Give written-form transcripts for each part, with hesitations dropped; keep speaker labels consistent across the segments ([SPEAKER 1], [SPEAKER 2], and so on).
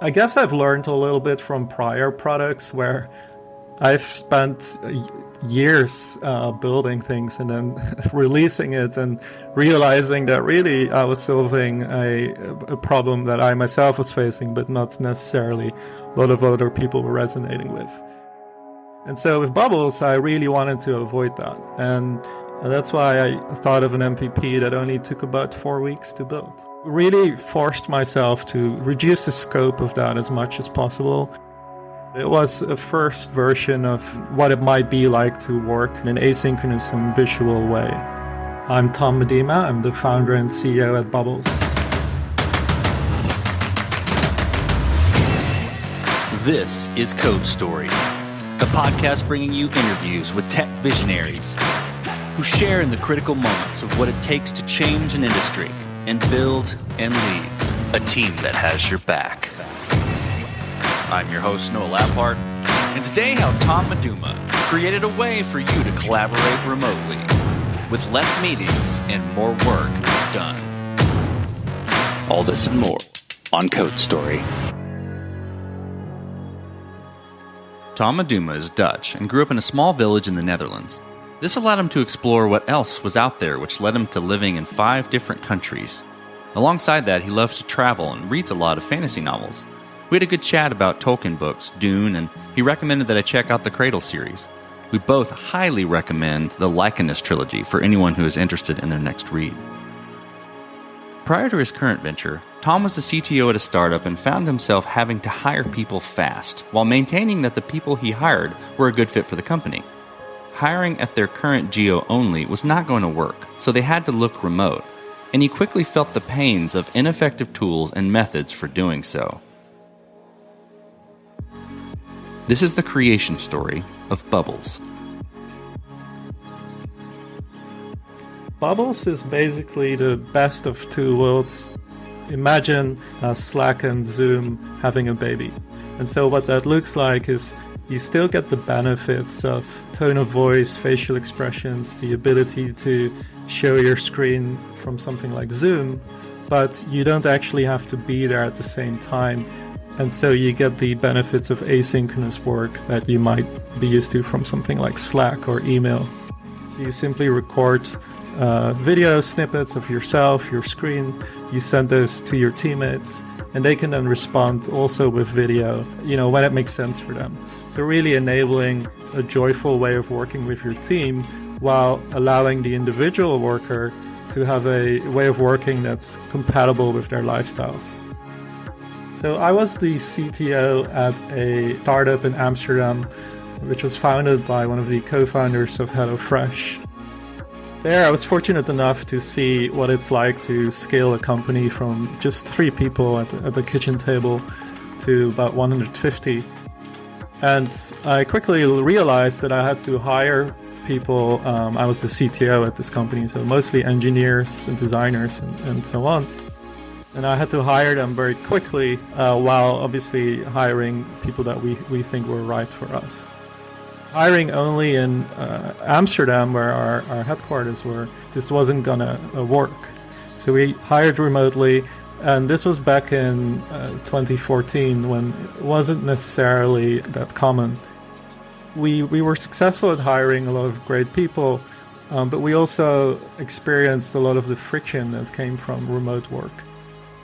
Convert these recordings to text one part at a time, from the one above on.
[SPEAKER 1] I guess I've learned a little bit from prior products where I've spent years building things and then releasing it and realizing that really I was solving a problem that I myself was facing, but not necessarily a lot of other people were resonating with. And so with Bubbles, I really wanted to avoid that. And that's why I thought of an MVP that only took about 4 weeks to build. Really forced myself to reduce the scope of that as much as possible. It was a first version of what it might be like to work in an asynchronous and visual way. I'm Tom Medema. I'm the founder and CEO at Bubbles.
[SPEAKER 2] This is Code Story, a podcast bringing you interviews with tech visionaries who share in the critical moments of what it takes to change an industry and build and lead a team that has your back. I'm your host, Noah Lappard, and today how Tom Medema created a way for you to collaborate remotely with less meetings and more work done. All this and more on Code Story. Tom Medema is Dutch and grew up in a small village in the Netherlands. This allowed him to explore what else was out there, which led him to living in 5 different countries. Alongside that, he loves to travel and reads a lot of fantasy novels. We had a good chat about Tolkien books, Dune, and he recommended that I check out the Cradle series. We both highly recommend the Licanus Trilogy for anyone who is interested in their next read. Prior to his current venture, Tom was the CTO at a startup and found himself having to hire people fast, while maintaining that the people he hired were a good fit for the company. Hiring at their current geo only was not going to work, so they had to look remote, and he quickly felt the pains of ineffective tools and methods for doing so. This is the creation story of Bubbles.
[SPEAKER 1] Bubbles is basically the best of 2 worlds. Imagine Slack and Zoom having a baby. And so what that looks like is you still get the benefits of tone of voice, facial expressions, the ability to show your screen from something like Zoom, but you don't actually have to be there at the same time. And so you get the benefits of asynchronous work that you might be used to from something like Slack or email. You simply record video snippets of yourself, your screen, you send those to your teammates, and they can then respond also with video, when it makes sense for them. So really enabling a joyful way of working with your team while allowing the individual worker to have a way of working that's compatible with their lifestyles. So I was the CTO at a startup in Amsterdam, which was founded by one of the co-founders of HelloFresh. There I was fortunate enough to see what it's like to scale a company from just 3 people at the kitchen table to about 150. And I quickly realized that I had to hire people. I was the CTO at this company, so mostly engineers and designers and so on. And I had to hire them very quickly while obviously hiring people that we think were right for us. Hiring only in Amsterdam, where our headquarters were, just wasn't gonna work. So we hired remotely, and this was back in 2014 when it wasn't necessarily that common. We were successful at hiring a lot of great people, but we also experienced a lot of the friction that came from remote work.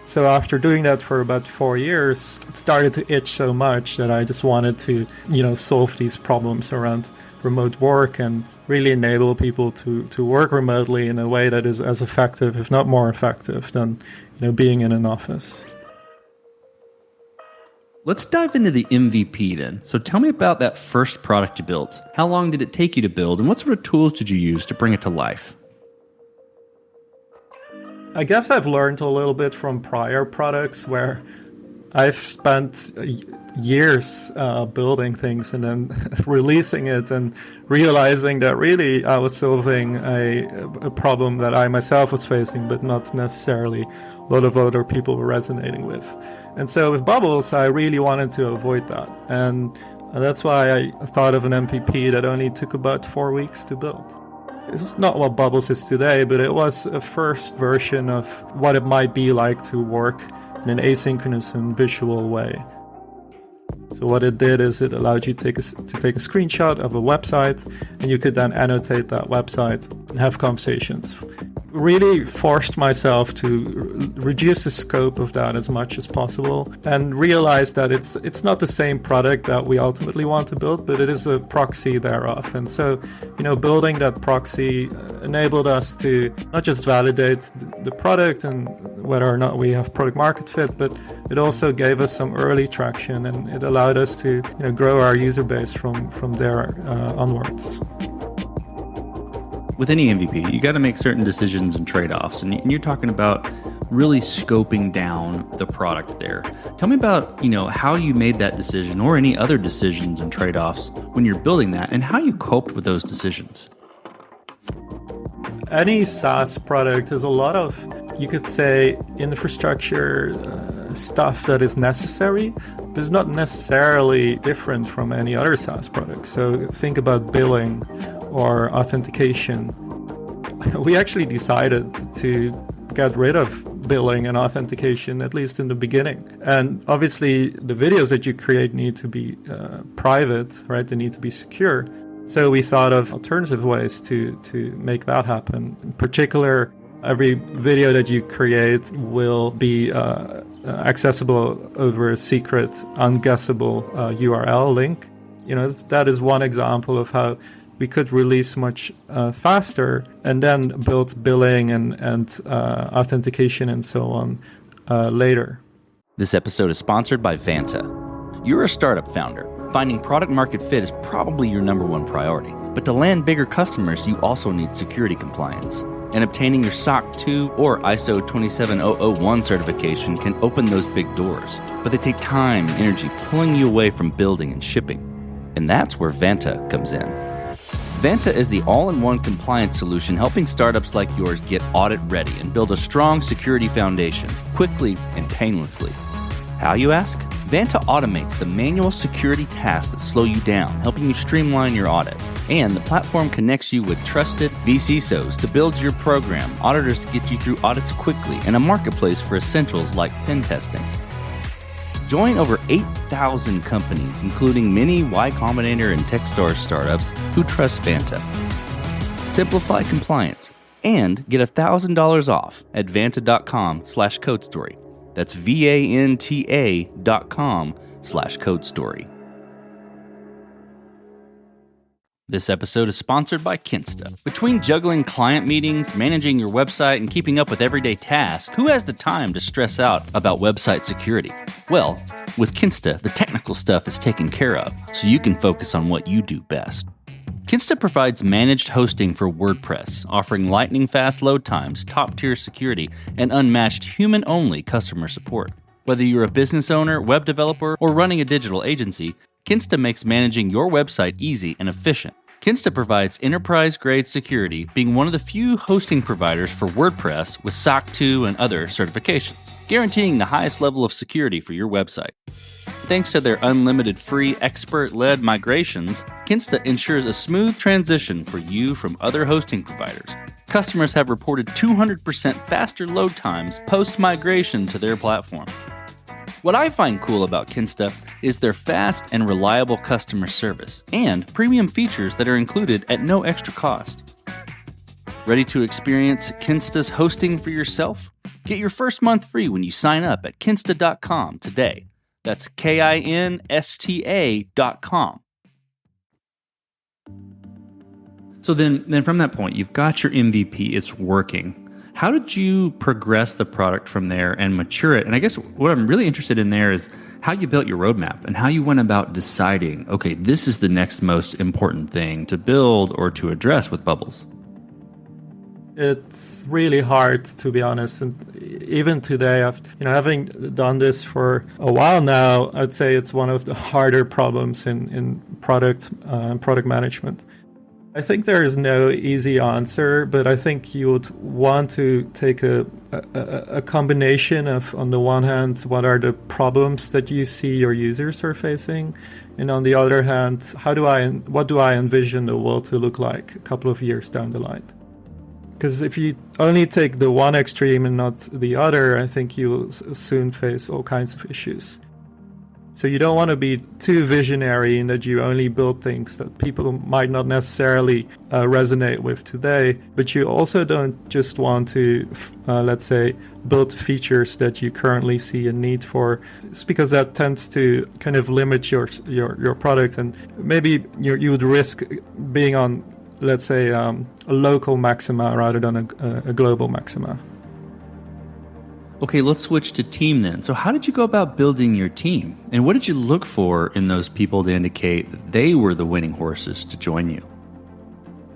[SPEAKER 1] So after doing that for about 4 years, it started to itch so much that I just wanted to, solve these problems around remote work and really enable people to work remotely in a way that is as effective, if not more effective, than being in an office.
[SPEAKER 2] Let's dive into the MVP then. So tell me about that first product you built. How long did it take you to build, and what sort of tools did you use to bring it to life?
[SPEAKER 1] I guess I've learned a little bit from prior products where I've spent years building things and then releasing it and realizing that really I was solving a problem that I myself was facing, but not necessarily a lot of other people were resonating with. And so with Bubbles, I really wanted to avoid that. And that's why I thought of an MVP that only took about 4 weeks to build. It's not what Bubbles is today, but it was a first version of what it might be like to work in an asynchronous and visual way. So what it did is it allowed you to take a screenshot of a website, and you could then annotate that website and have conversations. Really forced myself to reduce the scope of that as much as possible, and realize that it's not the same product that we ultimately want to build, but it is a proxy thereof. And so, building that proxy enabled us to not just validate the product and whether or not we have product market fit, but it also gave us some early traction, and it allowed us to grow our user base from there onwards.
[SPEAKER 2] With any MVP, you got to make certain decisions and trade-offs, and you're talking about really scoping down the product there. Tell me about, how you made that decision or any other decisions and trade-offs when you're building that, and how you coped with those decisions.
[SPEAKER 1] Any SaaS product has a lot of, you could say, infrastructure stuff that is necessary, but is not necessarily different from any other SaaS product. So think about billing or authentication. We actually decided to get rid of billing and authentication, at least in the beginning. And obviously, the videos that you create need to be private, right? They need to be secure. So we thought of alternative ways to make that happen. In particular, every video that you create will be accessible over a secret, unguessable URL link. That is one example of how we could release much faster and then build billing and authentication and so on later.
[SPEAKER 2] This episode is sponsored by Vanta. You're a startup founder. Finding product market fit is probably your number one priority. But to land bigger customers, you also need security compliance. And obtaining your SOC 2 or ISO 27001 certification can open those big doors. But they take time and energy, pulling you away from building and shipping. And that's where Vanta comes in. Vanta is the all-in-one compliance solution helping startups like yours get audit ready and build a strong security foundation quickly and painlessly. How, you ask? Vanta automates the manual security tasks that slow you down, helping you streamline your audit. And the platform connects you with trusted vCISOs to build your program, auditors to get you through audits quickly, and a marketplace for essentials like pen testing. Join over 8,000 companies, including many Y Combinator and Techstars startups who trust Vanta. Simplify compliance and get $1,000 off at vanta.com/codestory. That's VANTA.com/codestory. This episode is sponsored by Kinsta. Between juggling client meetings, managing your website, and keeping up with everyday tasks, who has the time to stress out about website security? Well, with Kinsta, the technical stuff is taken care of, so you can focus on what you do best. Kinsta provides managed hosting for WordPress, offering lightning-fast load times, top-tier security, and unmatched human-only customer support. Whether you're a business owner, web developer, or running a digital agency, Kinsta makes managing your website easy and efficient. Kinsta provides enterprise-grade security, being one of the few hosting providers for WordPress with SOC 2 and other certifications, guaranteeing the highest level of security for your website. Thanks to their unlimited free expert-led migrations, Kinsta ensures a smooth transition for you from other hosting providers. Customers have reported 200% faster load times post-migration to their platform. What I find cool about Kinsta is their fast and reliable customer service and premium features that are included at no extra cost. Ready to experience Kinsta's hosting for yourself? Get your first month free when you sign up at kinsta.com today. That's KINSTA.com. So then from that point, you've got your MVP, it's working. How did you progress the product from there and mature it? And I guess what I'm really interested in there is how you built your roadmap and how you went about deciding, okay, this is the next most important thing to build or to address with Bubbles.
[SPEAKER 1] It's really hard, to be honest. And even today, having done this for a while now, I'd say it's one of the harder problems in product management. I think there is no easy answer, but I think you would want to take a combination of, on the one hand, what are the problems that you see your users are facing, and on the other hand, what do I envision the world to look like a couple of years down the line? Because if you only take the one extreme and not the other, I think you'll soon face all kinds of issues. So you don't want to be too visionary in that you only build things that people might not necessarily resonate with today, but you also don't just want to, let's say, build features that you currently see a need for. It's because that tends to kind of limit your product, and maybe you would risk being on, let's say, a local maxima rather than a global maxima.
[SPEAKER 2] Okay, let's switch to team then. So how did you go about building your team? And what did you look for in those people to indicate that they were the winning horses to join you?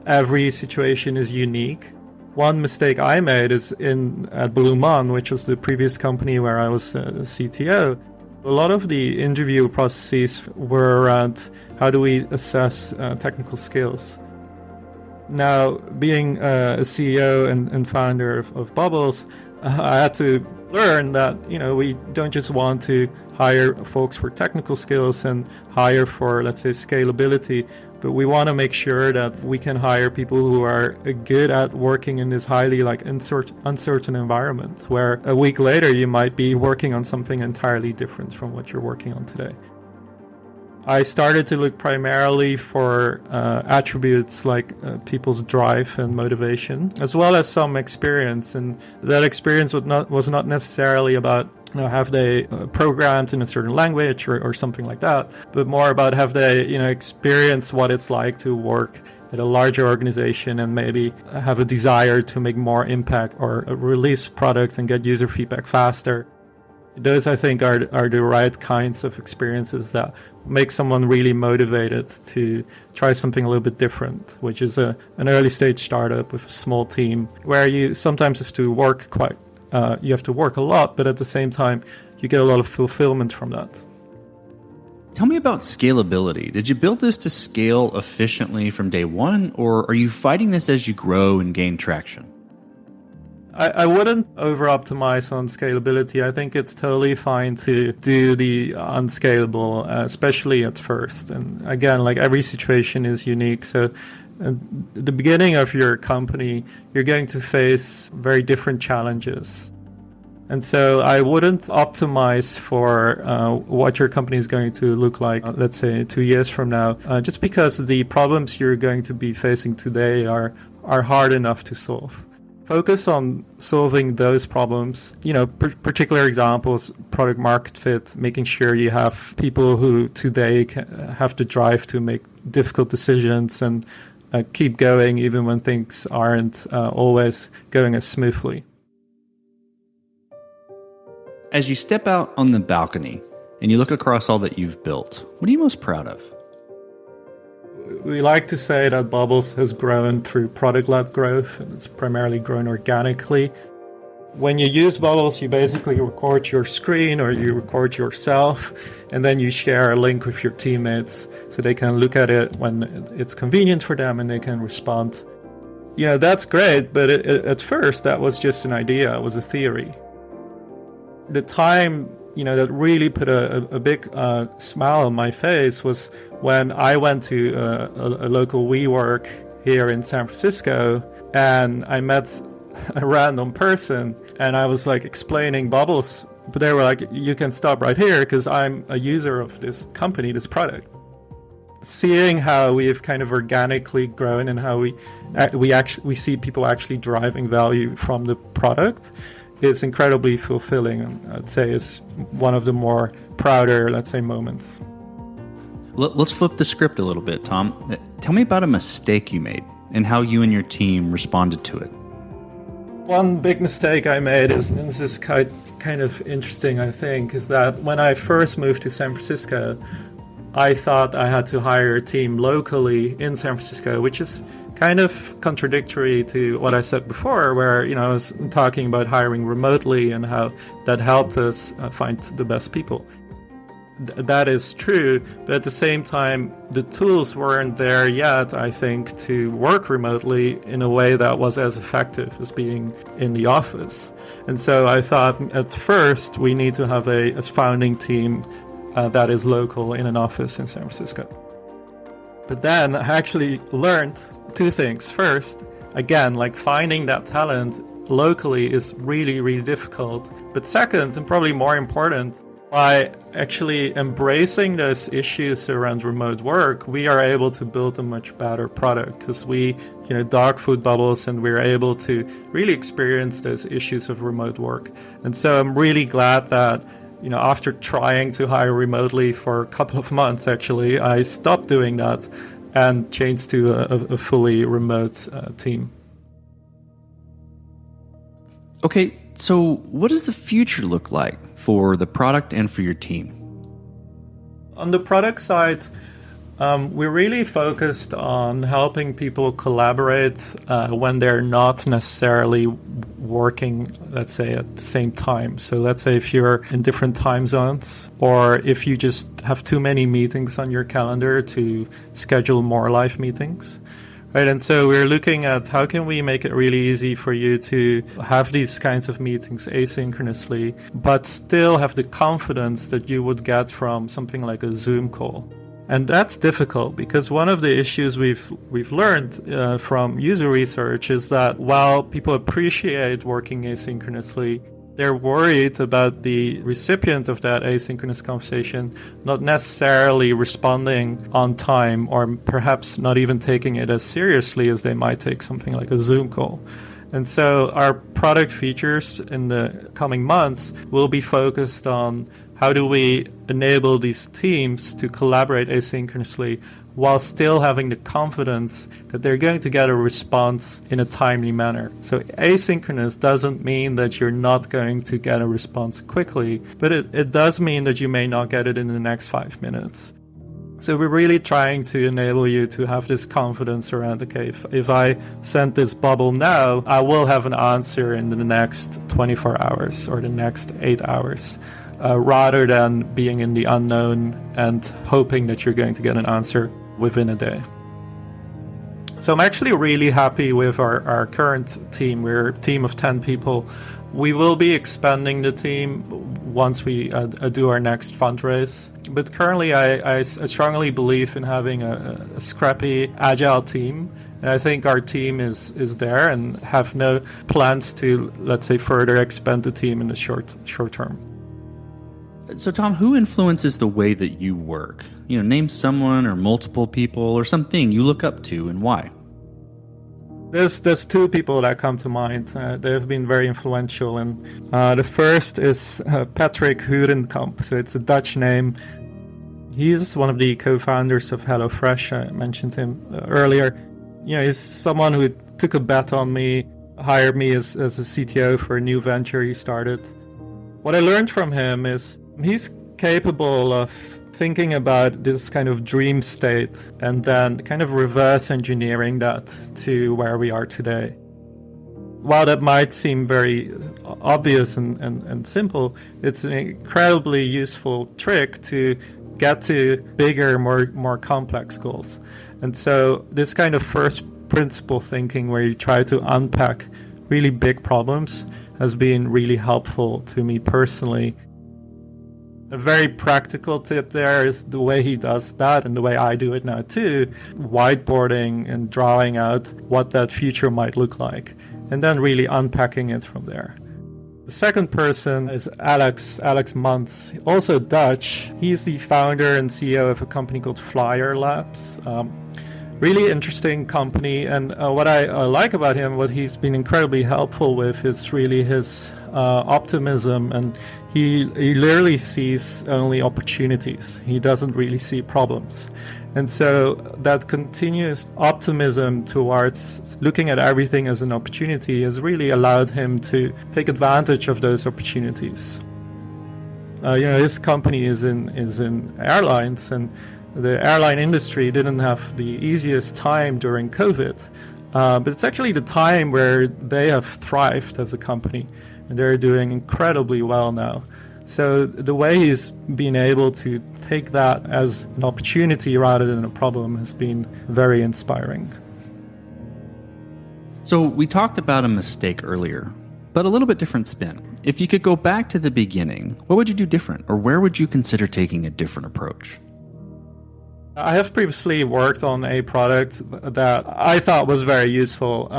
[SPEAKER 1] Every situation is unique. One mistake I made is at Blue Mon, which was the previous company where I was CTO. A lot of the interview processes were around how do we assess technical skills. Now, being a CEO and founder of Bubbles, I had to learn that, we don't just want to hire folks for technical skills and hire for, let's say, scalability, but we want to make sure that we can hire people who are good at working in this highly uncertain environment, where a week later you might be working on something entirely different from what you're working on today. I started to look primarily for attributes like people's drive and motivation, as well as some experience. And that experience was not necessarily about have they programmed in a certain language or something like that, but more about have they experienced what it's like to work at a larger organization and maybe have a desire to make more impact or release products and get user feedback faster. Those, I think, are the right kinds of experiences that make someone really motivated to try something a little bit different, which is an early stage startup with a small team where you sometimes have to work you have to work a lot, but at the same time, you get a lot of fulfillment from that.
[SPEAKER 2] Tell me about scalability. Did you build this to scale efficiently from day one, or are you fighting this as you grow and gain traction?
[SPEAKER 1] I wouldn't over-optimize on scalability. I think it's totally fine to do the unscalable, especially at first. And again, like every situation is unique. So at the beginning of your company, you're going to face very different challenges. And so I wouldn't optimize for what your company is going to look like, let's say 2 years from now, just because the problems you're going to be facing today are hard enough to solve. Focus on solving those problems. Particular examples, product market fit, making sure you have people who today have the drive to make difficult decisions and keep going even when things aren't always going as smoothly.
[SPEAKER 2] As you step out on the balcony and you look across all that you've built, what are you most proud of?
[SPEAKER 1] We like to say that Bubbles has grown through product-led growth, and it's primarily grown organically. When you use Bubbles, you basically record your screen or you record yourself, and then you share a link with your teammates so they can look at it when it's convenient for them and they can respond. That's great, but at first that was just an idea, it was a theory. The time that really put a big smile on my face was when I went to a local WeWork here in San Francisco, and I met a random person, and I was like explaining Bubbles, but they were like, you can stop right here because I'm a user of this company, this product. Seeing how we've kind of organically grown and how we see people actually deriving value from the product is incredibly fulfilling, and I'd say is one of the more prouder, let's say, moments.
[SPEAKER 2] Let's flip the script a little bit, Tom. Tell me about a mistake you made and how you and your team responded to it.
[SPEAKER 1] One big mistake I made and this is kind of interesting, I think, is that when I first moved to San Francisco, I thought I had to hire a team locally in San Francisco, which is kind of contradictory to what I said before, where I was talking about hiring remotely and how that helped us find the best people. That is true, but at the same time, the tools weren't there yet, I think, to work remotely in a way that was as effective as being in the office. And so I thought at first we need to have a founding team that is local in an office in San Francisco. But then I actually learned two things. First, again, like finding that talent locally is really, really difficult. But second, and probably more important, by actually embracing those issues around remote work, we are able to build a much better product because we, dog food bubbles, and we're able to really experience those issues of remote work. And so I'm really glad that, after trying to hire remotely for a couple of months, actually, I stopped doing that and changed to a fully remote team.
[SPEAKER 2] Okay, so what does the future look like for the product and for your team?
[SPEAKER 1] On the product side, we're really focused on helping people collaborate when they're not necessarily working, let's say, at the same time. So let's say if you're in different time zones, or if you just have too many meetings on your calendar to schedule more live meetings. Right, and so we're looking at how can we make it really easy for you to have these kinds of meetings asynchronously, but still have the confidence that you would get from something like a Zoom call. And that's difficult because one of the issues we've learned from user research is that while people appreciate working asynchronously, they're worried about the recipient of that asynchronous conversation not necessarily responding on time, or perhaps not even taking it as seriously as they might take something like a Zoom call. And so our product features in the coming months will be focused on how do we enable these teams to collaborate asynchronously while still having the confidence that they're going to get a response in a timely manner. So asynchronous doesn't mean that you're not going to get a response quickly, but it does mean that you may not get it in the next 5 minutes. So we're really trying to enable you to have this confidence around, okay, if I send this bubble now, I will have an answer in the next 24 hours or the next 8 hours. Rather than being in the unknown and hoping that you're going to get an answer within a day. So I'm actually really happy with our current team. We're a team of 10 people. We will be expanding the team once we do our next fundraise. But currently I strongly believe in having a scrappy, agile team. And I think our team is there and have no plans to, let's say, further expand the team in the short term.
[SPEAKER 2] So, Tom, who influences the way that you work? Name someone or multiple people or something you look up to, and why.
[SPEAKER 1] There's two people that come to mind. They have been very influential. And the first is Patrick Hurenkamp. So it's a Dutch name. He's one of the co-founders of HelloFresh. I mentioned him earlier. He's someone who took a bet on me, hired me as a CTO for a new venture he started. What I learned from him is he's capable of thinking about this kind of dream state and then kind of reverse engineering that to where we are today. While that might seem very obvious and simple, it's an incredibly useful trick to get to bigger, more complex goals. And so this kind of first principle thinking where you try to unpack really big problems has been really helpful to me personally. A very practical tip there is the way he does that and the way I do it now too, whiteboarding and drawing out what that future might look like, and then really unpacking it from there. The second person is Alex Muntz, also Dutch. He's the founder and CEO of a company called Flyer Labs. Really interesting company, and what I like about him, what he's been incredibly helpful with, is really his optimism, and he literally sees only opportunities. He doesn't really see problems. And so that continuous optimism towards looking at everything as an opportunity has really allowed him to take advantage of those opportunities. His company is in airlines, and the airline industry didn't have the easiest time during COVID, but it's actually the time where they have thrived as a company, and they're doing incredibly well now. So the way he's been able to take that as an opportunity rather than a problem has been very inspiring.
[SPEAKER 2] So we talked about a mistake earlier, but a little bit different spin. If you could go back to the beginning, what would you do different, or where would you consider taking a different approach?
[SPEAKER 1] I have previously worked on a product that I thought was very useful,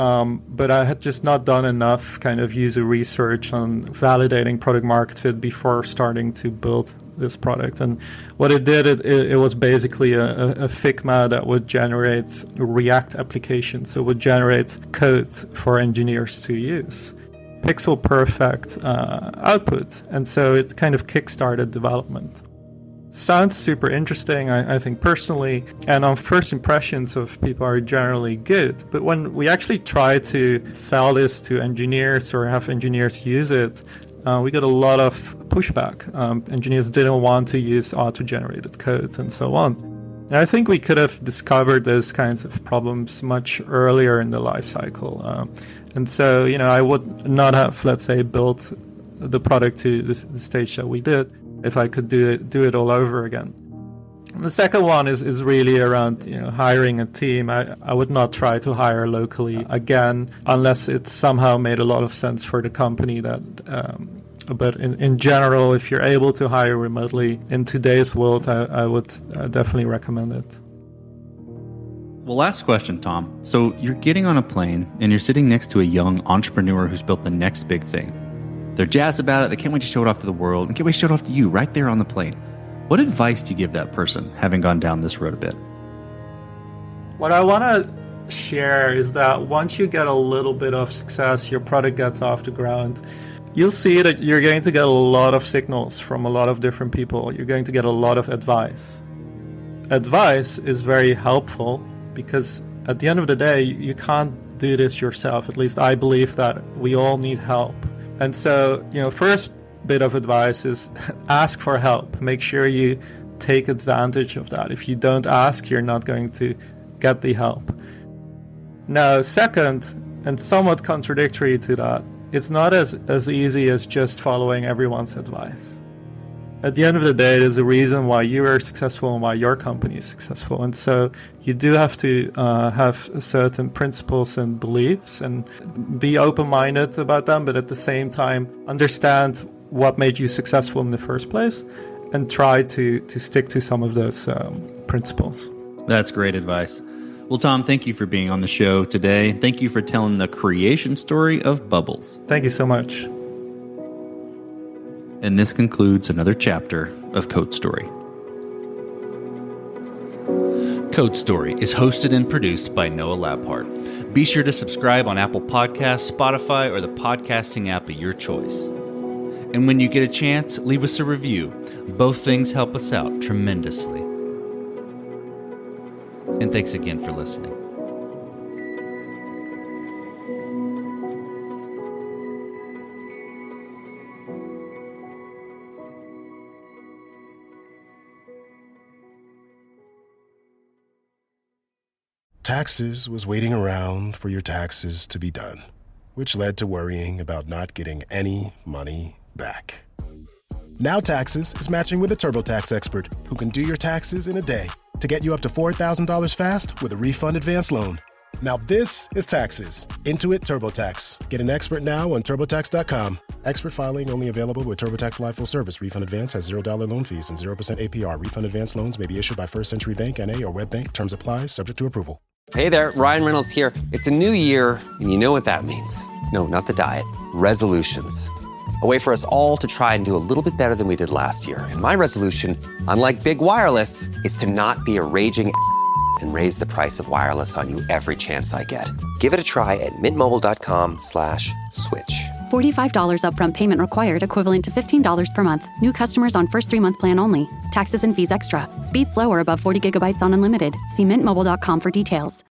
[SPEAKER 1] but I had just not done enough kind of user research on validating product market fit before starting to build this product. And what it did, it was basically a Figma that would generate React applications, so it would generate code for engineers to use. Pixel perfect output, and so it kind of kickstarted development. Sounds super interesting, I think personally, and on first impressions of people are generally good. But when we actually try to sell this to engineers or have engineers use it, we got a lot of pushback. Engineers didn't want to use auto-generated code and so on. And I think we could have discovered those kinds of problems much earlier in the life cycle. And so, I would not have, let's say, built the product to the stage that we did if I could do it all over again. And the second one is really around hiring a team. I would not try to hire locally again unless it somehow made a lot of sense for the company. But in general, if you're able to hire remotely in today's world, I would definitely recommend it.
[SPEAKER 2] Well, last question, Tom. So you're getting on a plane and you're sitting next to a young entrepreneur who's built the next big thing. They're jazzed about it. They can't wait to show it off to the world and can't wait to show it off to you right there on the plane. What advice do you give that person, having gone down this road a bit?
[SPEAKER 1] What I want to share is that once you get a little bit of success, your product gets off the ground, you'll see that you're going to get a lot of signals from a lot of different people. You're going to get a lot of advice. Advice is very helpful because at the end of the day, you can't do this yourself. At least I believe that we all need help. And so, first bit of advice is ask for help. Make sure you take advantage of that. If you don't ask, you're not going to get the help. Now, second, and somewhat contradictory to that, it's not as easy as just following everyone's advice. At the end of the day, there's a reason why you are successful and why your company is successful. And so you do have to have certain principles and beliefs and be open-minded about them, but at the same time, understand what made you successful in the first place and try to stick to some of those principles. That's great advice. Well, Tom, thank you for being on the show today. Thank you for telling the creation story of Bubbles. Thank you so much. And this concludes another chapter of Code Story. Code Story is hosted and produced by Noah Labhart. Be sure to subscribe on Apple Podcasts, Spotify, or the podcasting app of your choice. And when you get a chance, leave us a review. Both things help us out tremendously. And thanks again for listening.
[SPEAKER 3] Taxes was waiting around for your taxes to be done, which led to worrying about not getting any money back. Now Taxes is matching with a TurboTax expert who can do your taxes in a day to get you up to $4,000 fast with a refund advance loan. Now this is Taxes. Intuit TurboTax. Get an expert now on TurboTax.com. Expert filing only available with TurboTax Live Full Service. Refund advance has $0 loan fees and 0% APR. Refund advance loans may be issued by First Century Bank, N.A. or Web Bank. Terms apply. Subject to approval.
[SPEAKER 4] Hey there, Ryan Reynolds here. It's a new year, and you know what that means. No, not the diet. Resolutions. A way for us all to try and do a little bit better than we did last year. And my resolution, unlike big wireless, is to not be a raging and raise the price of wireless on you every chance I get. Give it a try at mintmobile.com/switch.
[SPEAKER 5] $45 upfront payment required, equivalent to $15 per month. New customers on first 3-month plan only. Taxes and fees extra. Speed slower above 40 gigabytes on unlimited. See mintmobile.com for details.